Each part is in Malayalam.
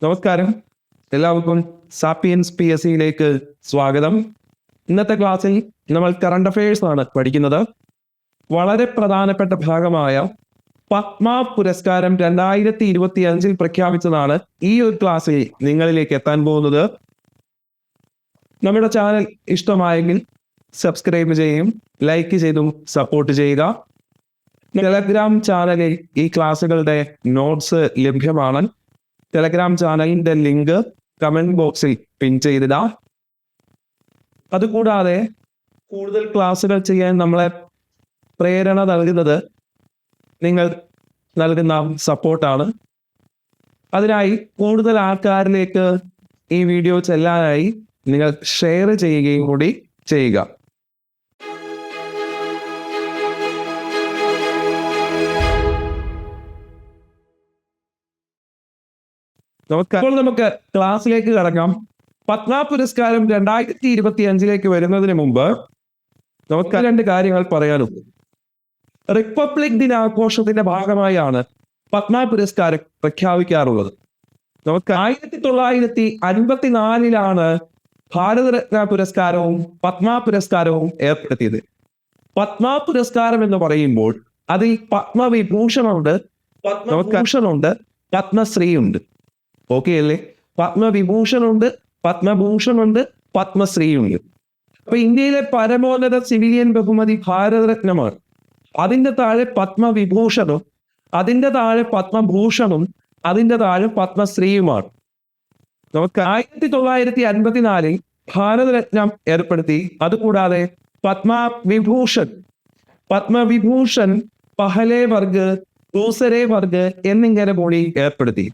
നമസ്കാരം, എല്ലാവർക്കും സാപ്പിയൻസ് PSCയിലേക്ക് സ്വാഗതം. ഇന്നത്തെ ക്ലാസ്സിൽ നമ്മൾ കറണ്ട് അഫയേഴ്സ് ആണ് പഠിക്കുന്നത്. വളരെ പ്രധാനപ്പെട്ട ഭാഗമായ പത്മ പുരസ്കാരം 2025 പ്രഖ്യാപിച്ചതാണ് ഈ ഒരു ക്ലാസ്സിൽ നിങ്ങളിലേക്ക് എത്താൻ പോകുന്നത്. നമ്മുടെ ചാനൽ ഇഷ്ടമായെങ്കിൽ സബ്സ്ക്രൈബ് ചെയ്യും, ലൈക്ക് ചെയ്തും സപ്പോർട്ട് ചെയ്യുക. ടെലഗ്രാം ചാനലിൽ ഈ ക്ലാസ്സുകളുടെ നോട്ട്സ് ലഭ്യമാണ്. ടെലഗ്രാം ചാനലിന്റെ ലിങ്ക് കമന്റ് ബോക്സിൽ പിൻ ചെയ്തിടാം. അതുകൂടാതെ കൂടുതൽ ക്ലാസ്സുകൾ ചെയ്യാൻ നമ്മളെ പ്രേരണ നൽകുന്നത് നിങ്ങൾ നൽകുന്ന സപ്പോർട്ടാണ്. അതിനായി കൂടുതൽ ആൾക്കാരിലേക്ക് ഈ വീഡിയോ ചെല്ലാനായി നിങ്ങൾ ഷെയർ ചെയ്യുകയും കൂടി ചെയ്യുക. അപ്പോൾ നമുക്ക് ക്ലാസ്സിലേക്ക് കടക്കാം. പത്മ പുരസ്കാരം 2025 വരുന്നതിന് മുമ്പ് നമുക്ക് രണ്ട് കാര്യങ്ങൾ പറയാനുണ്ട്. റിപ്പബ്ലിക് ദിനാഘോഷത്തിന്റെ ഭാഗമായാണ് പത്മ പുരസ്കാരം പ്രഖ്യാപിക്കാറുള്ളത്. നമുക്ക് 1954 ഭാരതരത്ന പുരസ്കാരവും പത്മ പുരസ്കാരവും ഏർപ്പെടുത്തിയത്. പത്മ പുരസ്കാരം എന്ന് പറയുമ്പോൾ അതിൽ പത്മവിഭൂഷണുണ്ട്, പത്മഭൂഷണുണ്ട്, പത്മശ്രീ ഉണ്ട്. ഓക്കെ അല്ലേ? പത്മവിഭൂഷണുണ്ട്, പത്മഭൂഷണുണ്ട്, പത്മശ്രീ ഉണ്ട്. അപ്പൊ ഇന്ത്യയിലെ പരമോന്നത സിവിലിയൻ ബഹുമതി ഭാരതരത്നമാണ്. അതിന്റെ താഴെ പത്മവിഭൂഷണും, അതിന്റെ താഴെ പത്മഭൂഷണും, അതിന്റെ താഴെ പത്മശ്രീയുമാണ്. നമുക്ക് 1954 ഭാരതരത്നം ഏർപ്പെടുത്തി. അതുകൂടാതെ പത്മവിഭൂഷൺ പഹലെ വർഗ്, ദൂസരെ വർഗ് എന്നിങ്ങനെ കൂടി ഏർപ്പെടുത്തി.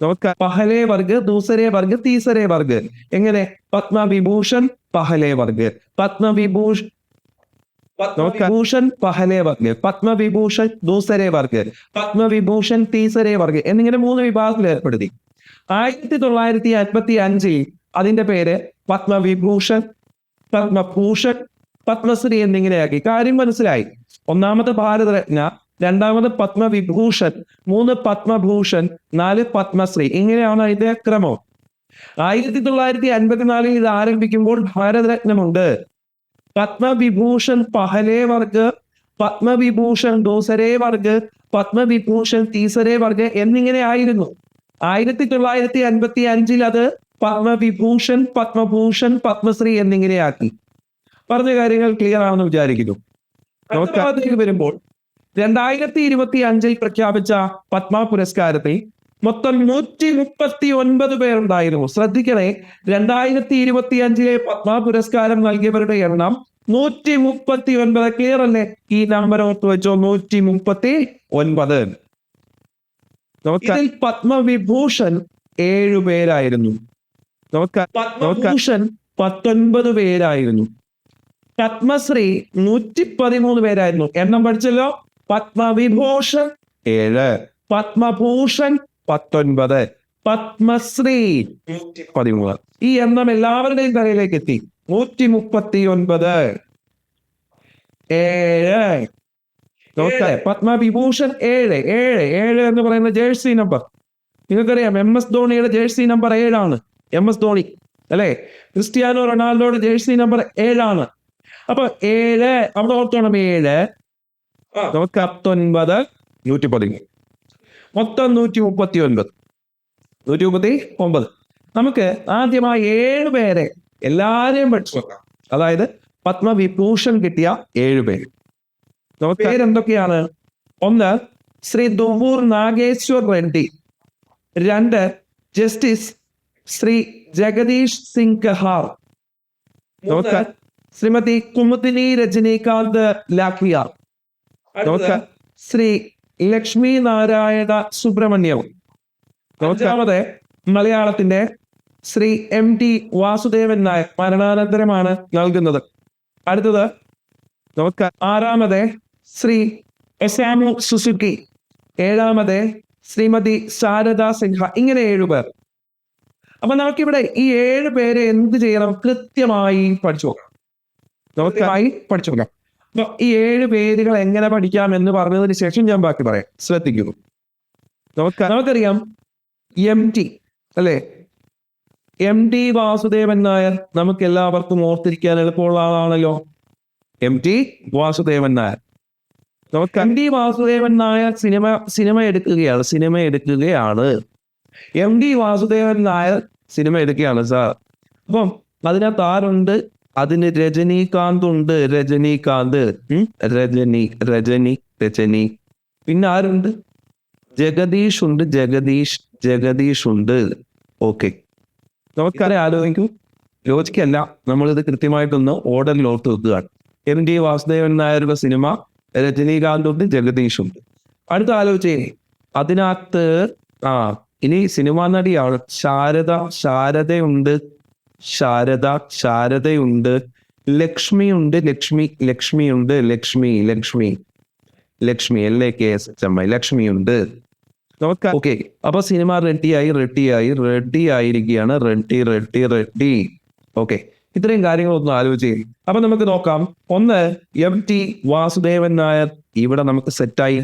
നമുക്ക് പഹലെ വർഗ്, ദൂസരെ വർഗ്, തീസരെ വർഗ് എങ്ങനെ? പത്മവിഭൂഷൺ പഹലെ വർഗ്, പത്മവിഭൂഷൺ പഹലെ വർഗ്, പത്മവിഭൂഷൺ ദൂസരെ വർഗ്, പത്മവിഭൂഷൺ തീസരെ വർഗ് എന്നിങ്ങനെ 3 വിഭാഗത്തിൽ ഏർപ്പെടുത്തി. 1955 അതിന്റെ പേര് പത്മവിഭൂഷൺ, പത്മഭൂഷൺ, പത്മശ്രീ എന്നിങ്ങനെയാക്കി. കാര്യം മനസ്സിലായി. ഒന്നാമത് ഭാരതരത്ന, രണ്ടാമത് പത്മവിഭൂഷൺ, 3 പത്മഭൂഷൺ, 4 പത്മശ്രീ. ഇങ്ങനെയാണ് അതിന്റെ ക്രമം. 1954 ഇത് ആരംഭിക്കുമ്പോൾ ഭാരതരത്നമുണ്ട്, പത്മവിഭൂഷൺ പഹലെ വർഗ്, പത്മവിഭൂഷൺ ദൂസരെ വർഗ്, പത്മവിഭൂഷൺ തീസരെ വർഗ് എന്നിങ്ങനെ ആയിരുന്നു. 1955 അത് പത്മവിഭൂഷൺ, പത്മഭൂഷൺ, പത്മശ്രീ എന്നിങ്ങനെയാക്കി. പറഞ്ഞ കാര്യങ്ങൾ ക്ലിയർ ആണെന്ന് വിചാരിക്കുന്നു. നമുക്ക് വരുമ്പോൾ 2025 പ്രഖ്യാപിച്ച പത്മ പുരസ്കാരത്തിൽ മൊത്തം 139 പേരുണ്ടായിരുന്നു. ശ്രദ്ധിക്കണേ, 2025 പത്മ പുരസ്കാരം നൽകിയവരുടെ എണ്ണം 139. ക്ലിയർ അല്ലേ? ഈ നമ്പർ ഓർത്ത് വെച്ചോ, 139. ഇതിൽ പത്മവിഭൂഷൺ 7 പേരായിരുന്നു. പത്മഭൂഷൺ 19 പേരായിരുന്നു. പത്മശ്രീ 113 പേരായിരുന്നു. എണ്ണം പഠിച്ചല്ലോ. പത്മവിഭൂഷൺ 7, പത്മഭൂഷൺ 19, പത്മശ്രീ 113. ഈ എണ്ണം എല്ലാവരുടെയും തലയിലേക്ക് എത്തി. 139. 7. പത്മവിഭൂഷൺ 7 എന്ന് പറയുന്ന ജേഴ്സി നമ്പർ നിങ്ങൾക്കറിയാം. MS ധോണിയുടെ ജേഴ്സി നമ്പർ 7 MS ധോണി അല്ലെ? ക്രിസ്ത്യാനോ റൊണാൾഡോയുടെ ജേഴ്സി നമ്പർ 7. അപ്പൊ 7 അവിടെ ഓർത്തോണം. 7, 19, 113, മൊത്തം 139. നമുക്ക് ആദ്യമായി 7 പേരെ എല്ലാരെയും പഠിച്ചു നോക്കാം. അതായത് പത്മവിഭൂഷൺ കിട്ടിയ 7 പേര്. പേരെന്തൊക്കെയാണ്? 1 ശ്രീ ദുവൂർ നാഗേശ്വർ റെഡ്ഡി, 2 ജസ്റ്റിസ് ശ്രീ ജഗദീഷ് സിംഗ് കഹാർ, 3 ശ്രീമതി കുമുദിനി രജനീകാന്ത് ലാഖ്വിയ, 4 ശ്രീ ലക്ഷ്മി നാരായണ സുബ്രഹ്മണ്യം, 5 മലയാളത്തിന്റെ ശ്രീ MT വാസുദേവൻ നായർ, മരണാനന്തരമാണ് നൽകുന്നത്. അടുത്തത് 6 ശ്രീ എസാമു സുസുക്കി, 7 ശ്രീമതി ശാരദ സിൻഹ. ഇങ്ങനെ 7 പേർ. അപ്പൊ നമുക്കിവിടെ ഈ 7 പേരെ എന്ത് ചെയ്യണം? കൃത്യമായി പഠിച്ചു നോക്കാം. അപ്പൊ ഈ 7 പേരുകൾ എങ്ങനെ പഠിക്കാം എന്ന് പറഞ്ഞതിന് ശേഷം ഞാൻ ബാക്കി പറയാം. ശ്രദ്ധിക്കുന്നു. നമുക്കറിയാം MT അല്ലെ? MT വാസുദേവൻ നായർ നമുക്ക് എല്ലാവർക്കും ഓർത്തിരിക്കാൻ എളുപ്പമുള്ള ആളാണല്ലോ. MT വാസുദേവൻ നായർ. നമുക്ക് MT വാസുദേവൻ നായർ സിനിമ എടുക്കുകയാണ്. MT വാസുദേവൻ നായർ സിനിമ എടുക്കുകയാണ് സാർ. അപ്പം അതിനകത്ത് ആരുണ്ട്? അതിന് രജനീകാന്ത് ഉണ്ട്. രജനി. പിന്നെ ആരുണ്ട്? ജഗദീഷ് ഉണ്ട്. ജഗദീഷ് ഉണ്ട്. ഓക്കെ, നമുക്കറിയാം. ആലോചിക്കൂ, ലോജിക്കല്ല, നമ്മളിത് കൃത്യമായിട്ടൊന്ന് ഓർഡറിൽ ഓർത്ത് വെക്കുകയാണ്. MT വാസുദേവൻ നായരുടെ സിനിമ, രജനീകാന്ത് ഉണ്ട്, ജഗദീഷ് ഉണ്ട്. അടുത്ത ആലോചിച്ചേ, അതിനകത്ത് ഇനി സിനിമാ നടിയാണ്. ശാരദയുണ്ട്. ലക്ഷ്മി ഉണ്ട്. ലക്ഷ്മി ലക്ഷ്മി ഉണ്ട്. ഓക്കെ, അപ്പൊ സിനിമ റെഡിയായിരിക്കുകയാണ്. റെഡി. ഓക്കെ, ഇത്രയും കാര്യങ്ങളൊന്നും ആലോചിച്ച്. അപ്പൊ നമുക്ക് നോക്കാം. ഒന്ന്, MT വാസുദേവൻ നായർ ഇവിടെ നമുക്ക് സെറ്റായി.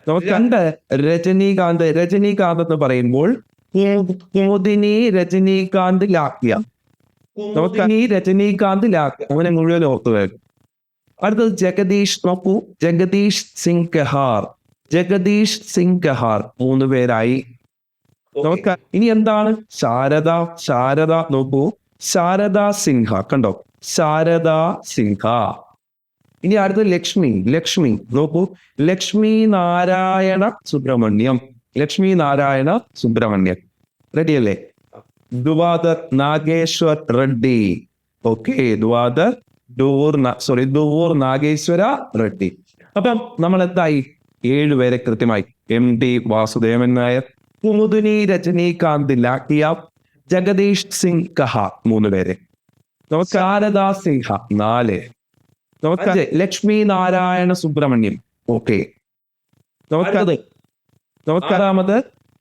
നമുക്ക് രണ്ട്, രജനീകാന്ത് എന്ന് പറയുമ്പോൾ രജനീകാന്ത് ലാക്കിയ. നമുക്ക് ഈ രജനീകാന്ത് ലാക്കിയ അവനെ മുഴുവൻ ഓർത്തു വരും. അടുത്തത് ജഗദീഷ്. നോക്കൂ, ജഗദീഷ് സിംഗ് കഹാർ 3 പേരായി. നമുക്ക് ഇനി എന്താണ്? ശാരദ. നോക്കൂ, ശാരദ സിൻഹ. കണ്ടോ? ശാരദ സിൻഹ. ഇനി അടുത്തത് ലക്ഷ്മി. നോക്കൂ, ലക്ഷ്മി നാരായണ സുബ്രഹ്മണ്യം. റെഡി അല്ലേ? ദുവാദർ നാഗേശ്വർ റെഡ്ഡി. ഓക്കെ, ദുവൂർ നാഗേശ്വര റെഡ്ഡി. അപ്പം നമ്മൾ എന്തായി? 7 പേരെ കൃത്യമായി. MT വാസുദേവൻ നായർ, കുമുദിനി രജനീകാന്ത് ലാക്കിയ, ജഗദീഷ് സിംഗ് കഹാർ 3 പേരെ. ശാരദ സിൻഹ 4. നമുക്ക് ലക്ഷ്മി നാരായണ സുബ്രഹ്മണ്യം. ഓക്കെ, നമുക്കറാമത്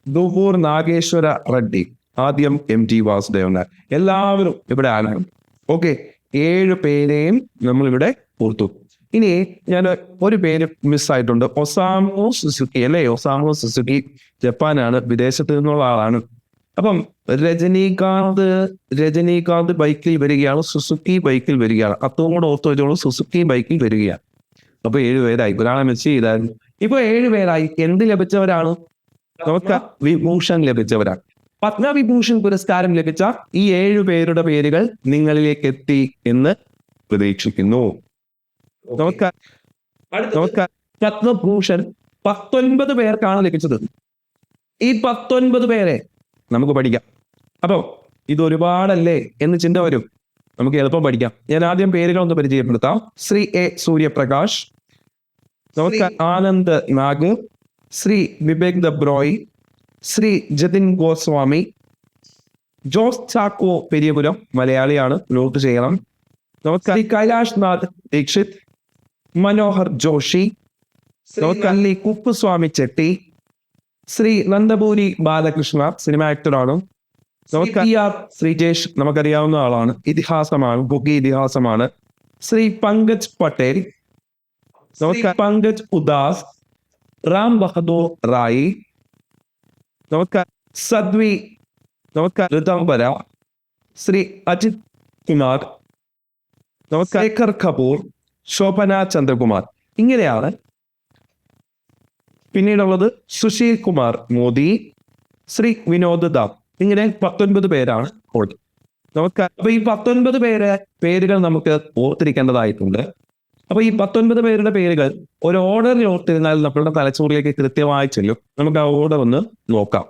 ദുവൂർ നാഗേശ്വര റെഡ്ഡി. ആദ്യം MT വാസുദേവൻ നായർ. എല്ലാവരും ഇവിടെ ആണ്. ഓക്കെ, 7 പേരെയും നമ്മൾ ഇവിടെ ഓർത്തു. ഇനി ഞാൻ ഒരു പേര് മിസ്സായിട്ടുണ്ട്. ഒസാമു സുസുക്കി അല്ലെ? ഒസാമു സുസുക്കി ജപ്പാനാണ്, വിദേശത്ത് നിന്നുള്ള ആളാണ്. അപ്പം രജനീകാന്ത് ബൈക്കിൽ വരികയാണ്, സുസുക്കി ബൈക്കിൽ വരികയാണ്. അത്തവും കൂടെ ഓർത്തു വെച്ചോളൂ, സുസുക്കി ബൈക്കിൽ വരികയാണ്. അപ്പൊ 7 പേരായി. ഒരാളെ മിസ് ചെയ്തായിരുന്നു. ഇപ്പൊ 7 പേരായി. എന്ത് ലഭിച്ചവരാണ്? നമുക്ക് വിഭൂഷൺ ലഭിച്ചവരാണ്. പത്മവിഭൂഷൺ പുരസ്കാരം ലഭിച്ച ഈ 7 പേരുടെ പേരുകൾ നിങ്ങളിലേക്ക് എത്തി എന്ന് പ്രതീക്ഷിക്കുന്നു. നമുക്ക് പത്മഭൂഷൺ 19 പേർക്കാണ് ലഭിച്ചത്. ഈ 19 പേരെ നമുക്ക് പഠിക്കാം. അപ്പൊ ഇത് ഒരുപാടല്ലേ എന്ന് ചിന്ത വരും. നമുക്ക് എളുപ്പം പഠിക്കാം. ഞാൻ ആദ്യം പേരുകൾ ഒന്ന് പരിചയപ്പെടുത്താം. ശ്രീ A സൂര്യപ്രകാശ്, നമുക്ക് ആനന്ദ് നാഗ്, ശ്രീ വിവേക് ദബ്രോയ്, ശ്രീ ജതിൻ ഗോസ്വാമി, ജോസ് ചാക്കോ പെരിയപുരം, മലയാളിയാണ്, നോട്ട് ചെയ്യണം. നമുക്ക് ശ്രീ കൈലാഷ് നാഥ് ദീക്ഷിത്, മനോഹർ ജോഷി, നമുക്ക് കുപ്പുസ്വാമി ചെട്ടി, ശ്രീ നന്ദപൂരി ബാലകൃഷ്ണ, സിനിമ ആക്ടറാണ്. നമുക്ക് ശ്രീജേഷ്, നമുക്കറിയാവുന്ന ആളാണ്, ഇതിഹാസമാണ്, ബുക്കി ഇതിഹാസമാണ്. ശ്രീ പങ്കജ് പട്ടേൽ, നമുക്ക് പങ്കജ് ഉദാസ്, റാം ബഹദൂർ റായി, നമുക്ക് സദ്വി, നമുക്ക് ഋതംബര, ശ്രീ അജിത് കുമാർ, നമുക്ക് ശേഖർ കപൂർ, ശോഭന ചന്ദ്രകുമാർ. ഇങ്ങനെയാണ്. പിന്നീടുള്ളത് സുശീൽ കുമാർ മോദി, ശ്രീ വിനോദ് ദാം. ഇങ്ങനെ 19 പേരാണ് ഉള്ളത്. നമുക്ക് അപ്പൊ ഈ 19 പേരുകൾ നമുക്ക് ഓർത്തിരിക്കേണ്ടതായിട്ടുണ്ട്. അപ്പൊ ഈ 19 പേരുടെ പേരുകൾ ഒരു ഓർഡറിൽ ഓർത്തിരുന്നാൽ നമ്മളുടെ തലച്ചോറിലേക്ക് കൃത്യമായി ചെല്ലും. നമുക്ക് ആ ഓർഡർ ഒന്ന് നോക്കാം.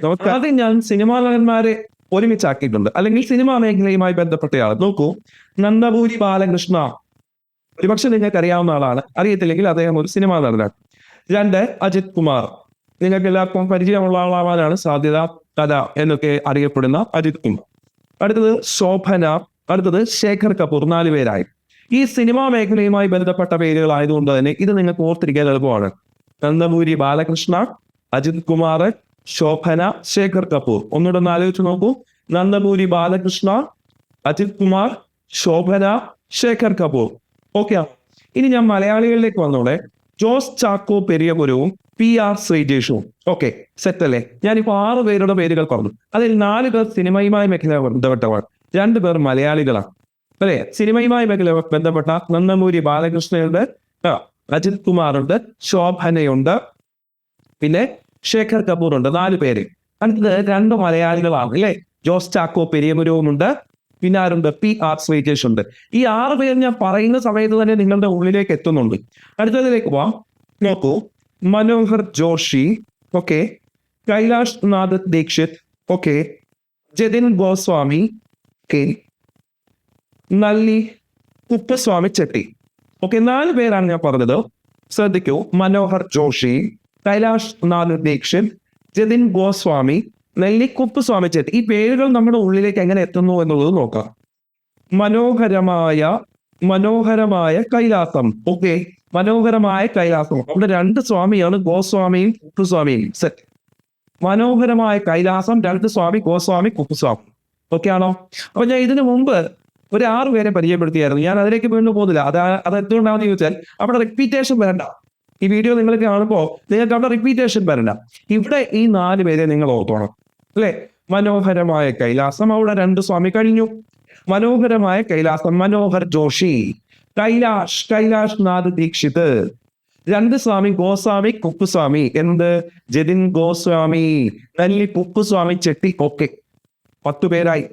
നമുക്ക് ആദ്യം ഞാൻ സിനിമാ നടന്മാരെ ഒരുമിച്ചാക്കിയിട്ടുണ്ട്, അല്ലെങ്കിൽ സിനിമാ മേഖലയുമായി ബന്ധപ്പെട്ടയാൾ. നോക്കൂ, നന്ദപൂരി ബാലകൃഷ്ണ ഒരുപക്ഷെ നിങ്ങൾക്ക് അറിയാവുന്ന ആളാണ്. അറിയത്തില്ലെങ്കിൽ അദ്ദേഹം ഒരു സിനിമാ നടനാണ്. 2, അജിത് കുമാർ. നിങ്ങൾക്ക് എല്ലാവർക്കും പരിചയമുള്ള ആളാവാനാണ് സാധ്യത. കഥ എന്നൊക്കെ അറിയപ്പെടുന്ന അജിത് കുമാർ. അടുത്തത് ശോഭന. അടുത്തത് ശേഖർ കപൂർ. 4 പേരായി. ഈ സിനിമാ മേഖലയുമായി ബന്ധപ്പെട്ട പേരുകളായതുകൊണ്ട് തന്നെ ഇത് നിങ്ങൾക്ക് ഓർത്തിരിക്കാൻ എളുപ്പമാണ്. നന്ദപൂരി ബാലകൃഷ്ണ, അജിത് കുമാർ, ശോഭന, ശേഖർ കപൂർ. ഒന്നുകൂടെ ഒന്ന് ആലോചിച്ച് നോക്കൂ. നന്ദപൂരി ബാലകൃഷ്ണ, അജിത് കുമാർ, ശോഭന, ശേഖർ കപൂർ. ഓക്കെ, ഇനി ഞാൻ മലയാളികളിലേക്ക് വന്നോളെ. ജോസ് ചാക്കോ പെരിയപുരവും PR ശ്രീജേഷും. ഓക്കെ, സെറ്റ് അല്ലേ? ഞാനിപ്പോ 6 പേരുടെ പേരുകൾ പറഞ്ഞു. അതിൽ 4 പേർ സിനിമയുമായി മേഖല ബന്ധപ്പെട്ടവർ, 2 പേർ മലയാളികളാണ് അല്ലെ. സിനിമയുമായി മേഖല ബന്ധപ്പെട്ട നന്ദമൂരി ബാലകൃഷ്ണനുണ്ട്, അജിത് കുമാറുണ്ട്, ശോഭനയുണ്ട്, പിന്നെ ശേഖർ കപൂർ ഉണ്ട്. 4 പേര്. അടുത്തത് 2 മലയാളികളാണ് അല്ലെ. ജോസ് ചാക്കോ പെരിയപുരവുമുണ്ട്, പിന്നെ ആരുണ്ട്? PR ശ്രീജേഷ് ഉണ്ട്. ഈ 6 പേര് ഞാൻ പറയുന്ന സമയത്ത് തന്നെ നിങ്ങളുടെ ഉള്ളിലേക്ക് എത്തുന്നുണ്ട്. അടുത്തതിലേക്ക് പോവാം. നോക്കൂ, Manohar Joshi, okay, Kailash Nath Dikshit, okay, Jatin Goswami, okay, Nalli Kuppuswami Chetti. Okay, 4 പേരാണ് ഞാൻ പറഞ്ഞത്. ശ്രദ്ധിക്കൂ, മനോഹർ ജോഷി, കൈലാഷ് നാഥ് ദീക്ഷിത്, ജതിൻ ഗോസ്വാമി, നെല്ലി കുപ്പസ്വാമി ചെട്ടി. ഈ പേരുകൾ നമ്മുടെ ഉള്ളിലേക്ക് എങ്ങനെ എത്തുന്നു എന്നുള്ളത് നോക്കാം. മനോഹരമായ കൈലാസം. ഓക്കെ, മനോഹരമായ കൈലാസം. അവിടെ 2 സ്വാമിയാണ്, ഗോസ്വാമിയും കുപ്പുസ്വാമിയും. സെറ്റ്. മനോഹരമായ കൈലാസം, 2 സ്വാമി, ഗോസ്വാമി, കുപ്പുസ്വാമി. ഓക്കെ ആണോ? അപ്പൊ ഞാൻ ഇതിനു മുമ്പ് ഒരു 6 പേരെ പരിചയപ്പെടുത്തിയായിരുന്നു. ഞാൻ അതിലേക്ക് വീണ്ടും പോകുന്നില്ല. അത് എന്തുകൊണ്ടാണെന്ന് ചോദിച്ചാൽ അവിടെ റിപ്പീറ്റേഷൻ വരണ്ട. ഈ വീഡിയോ നിങ്ങൾ കാണുമ്പോൾ നിങ്ങൾക്ക് അവിടെ റിപ്പീറ്റേഷൻ വരണ്ട. ഇവിടെ ഈ 4 പേരെ നിങ്ങൾ ഓർത്തോണം അല്ലെ. മനോഹരമായ കൈലാസം, അവിടെ 2 സ്വാമി കഴിഞ്ഞു. മനോഹരമായ കൈലാസം, മനോഹർ ജോഷി. കൈലാഷ് നാഥ് ദീക്ഷിത്, 2 സ്വാമി, ഗോസ്വാമി, കുപ്പുസ്വാമി. എന്ത്? ജതിൻ ഗോസ്വാമി, നെല്ലി കുപ്പുസ്വാമി ചെട്ടി. ഓക്കെ, 10 പേരായി.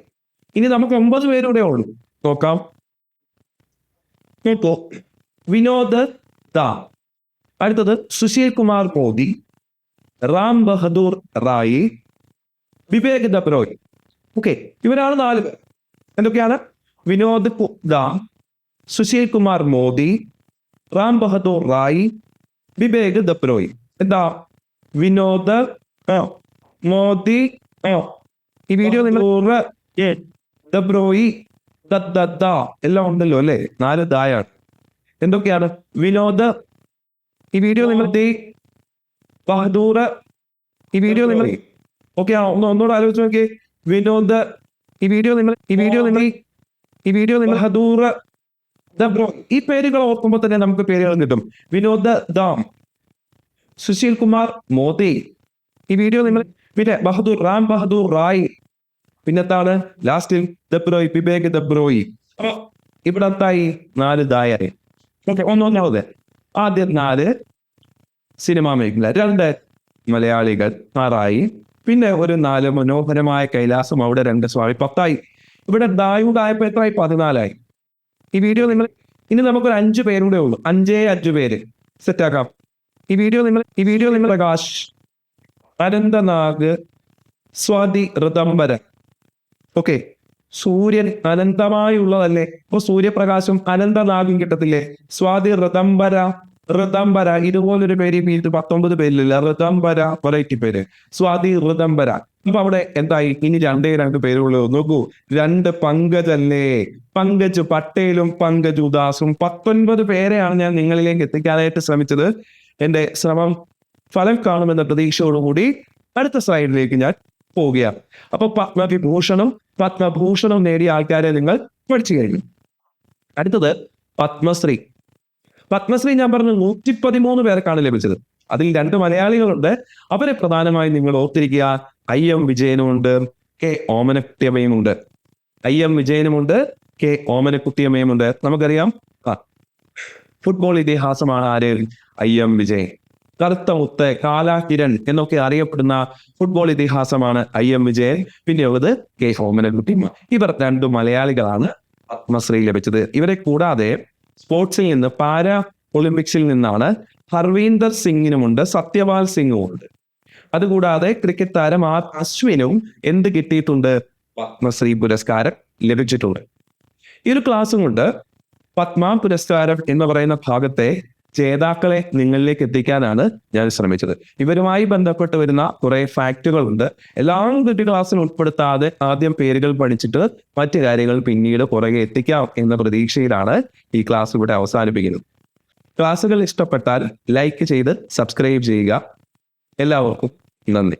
ഇനി നമുക്ക് 9 പേരൂടെ ഉള്ളൂ. നോക്കാം. നോക്കൂ, വിനോദ് ദാ, അടുത്തത് സുശീൽ കുമാർ മോദി, റാം ബഹദൂർ റായി, വിവേക് ദബ്രോയ്. ഓക്കെ, ഇവരാണ് 4 പേർ. എന്തൊക്കെയാണ്? വിനോദ് ദാ, സുശീൽ കുമാർ മോദി, റാം ബഹദൂർ റായി, വിവേക് ദബ്രോയ്. എന്താ? വിനോദ് മോദി. ഈ വീഡിയോ നിങ്ങൾ ദബ്രോയി എല്ലാം ഉണ്ടല്ലോ അല്ലെ. 4 ദായാണ്. എന്തൊക്കെയാണ്? വിനോദ്. ഈ വീഡിയോ നിങ്ങൾ ബഹദൂർ. ഈ വീഡിയോ നിങ്ങൾ ഓക്കെ ആണോ? ഒന്നുകൂടെ ആലോചിച്ച് നോക്കിയേ. വിനോദ്. ഈ വീഡിയോ നിങ്ങൾ ബഹദൂർ, ദബ്രോയ്. ഈ പേരുകൾ ഓർക്കുമ്പോൾ തന്നെ നമുക്ക് പേരുകൾ കിട്ടും. വിനോദ് ദാം, സുശീൽ കുമാർ മോദി. ഈ വീഡിയോ നിങ്ങൾ പിന്നെ ബഹദൂർ, റാം ബഹദൂർ റായ്. പിന്നെത്താണ് ലാസ്റ്റിൽ ദബ്രോയ്, വിവേക് ദബ്രോയ്. അപ്പൊ ഇവിടെ എന്തായി? 4 ദായായി. ഓക്കെ, ഒന്നൊന്നാമത് ആദ്യം 4 സിനിമാ മേഖല, 2 മലയാളികൾ, 6ആയി. പിന്നെ ഒരു 4 മനോഹരമായ കൈലാസം, അവിടെ 2 സ്വാമി, 10ആയി. ഇവിടെ ദായുണ്ടായപ്പോ എത്രയായി? 14ആയി. ഈ വീഡിയോ നിങ്ങൾ ഇനി നമുക്കൊരു 5 പേരൂടെ ഉള്ളൂ. 5 പേര് സെറ്റാക്കാം. ഈ വീഡിയോ നിങ്ങൾ പ്രകാശ്, അനന്തനാഗ്, സ്വാതി ഋതംബര. ഓക്കെ, സൂര്യൻ അനന്തമായുള്ളതല്ലേ. അപ്പൊ സൂര്യപ്രകാശം അനന്തനാഗും കിട്ടത്തില്ലേ? സ്വാതി ഋതംബര ഇതുപോലൊരു പേര് 19 പേരിലില്ല. ഋതംബര വെറൈറ്റി പേര്, സ്വാതി ഋതംബര. അപ്പൊ അവിടെ എന്തായി? ഇനി 2 പേരുള്ളൂ. നോക്കൂ, 2 പങ്കജല്ലേ. പങ്കജ് പട്ടേലും പങ്കജ് ഉദാസും. 19 പേരെയാണ് ഞാൻ നിങ്ങളിലേക്ക് എത്തിക്കാനായിട്ട് ശ്രമിച്ചത്. എന്റെ ശ്രമം ഫലം കാണുമെന്ന പ്രതീക്ഷയോടുകൂടി അടുത്ത സ്ലൈഡിലേക്ക് ഞാൻ പോവുകയാണ്. അപ്പൊ പത്മഭൂഷണം നേടിയ ആൾക്കാരെ നിങ്ങൾ പഠിച്ചു കഴിഞ്ഞു. അടുത്തത് പത്മശ്രീ. ഞാൻ പറഞ്ഞു 113 പേർക്കാണ് ലഭിച്ചത്. അതിൽ 2 മലയാളികളുണ്ട്. അവരെ പ്രധാനമായും നിങ്ങൾ ഓർത്തിരിക്കുക. IM വിജയനുമുണ്ട്, K ഓമനക്കുട്ടിയമ്മയുമുണ്ട്. IM വിജയനുമുണ്ട്, K ഓമനക്കുട്ടിയമ്മയുമുണ്ട്. നമുക്കറിയാം, ഫുട്ബോൾ ഇതിഹാസമാണ് ആര്? IM വിജയൻ. കറുത്ത മുത്ത്, കാലാകിരൺ എന്നൊക്കെ അറിയപ്പെടുന്ന ഫുട്ബോൾ ഇതിഹാസമാണ് IM വിജയൻ. പിന്നെ ഉള്ളത് K ഓമനക്കുട്ടിയമ്മ. ഇവർ 2 മലയാളികളാണ് പത്മശ്രീ ലഭിച്ചത്. ഇവരെ കൂടാതെ സ്പോർട്സിൽ നിന്ന്, പാരാ ഒളിമ്പിക്സിൽ നിന്നാണ് ഹർവീന്ദർ സിംഗിനുമുണ്ട്, സത്യപാൽ സിംഗും ഉണ്ട്. അതുകൂടാതെ ക്രിക്കറ്റ് താരം അശ്വിനും എന്ത് കിട്ടിയിട്ടുണ്ട്? പത്മശ്രീ പുരസ്കാരം ലഭിച്ചിട്ടുണ്ട്. ഈ ഒരു ക്ലാസ്സും കൊണ്ട് പത്മ പുരസ്കാരം എന്ന് പറയുന്ന ഭാഗത്തെ ജേതാക്കളെ നിങ്ങളിലേക്ക് എത്തിക്കാനാണ് ഞാൻ ശ്രമിച്ചത്. ഇവരുമായി ബന്ധപ്പെട്ട് വരുന്ന കുറെ ഫാക്റ്റുകളുണ്ട്. എല്ലാം ക്ലാസ്സിൽ ഉൾപ്പെടുത്താതെ ആദ്യം പേരുകൾ പഠിച്ചിട്ട് മറ്റു കാര്യങ്ങൾ പിന്നീട് പുറകെ എത്തിക്കാം എന്ന പ്രതീക്ഷയിലാണ് ഈ ക്ലാസ് ഇവിടെ അവസാനിപ്പിക്കുന്നത്. ക്ലാസ്സുകൾ ഇഷ്ടപ്പെട്ടാൽ ലൈക്ക് ചെയ്ത് സബ്സ്ക്രൈബ് ചെയ്യുക. എല്ലാവർക്കും നന്ദി.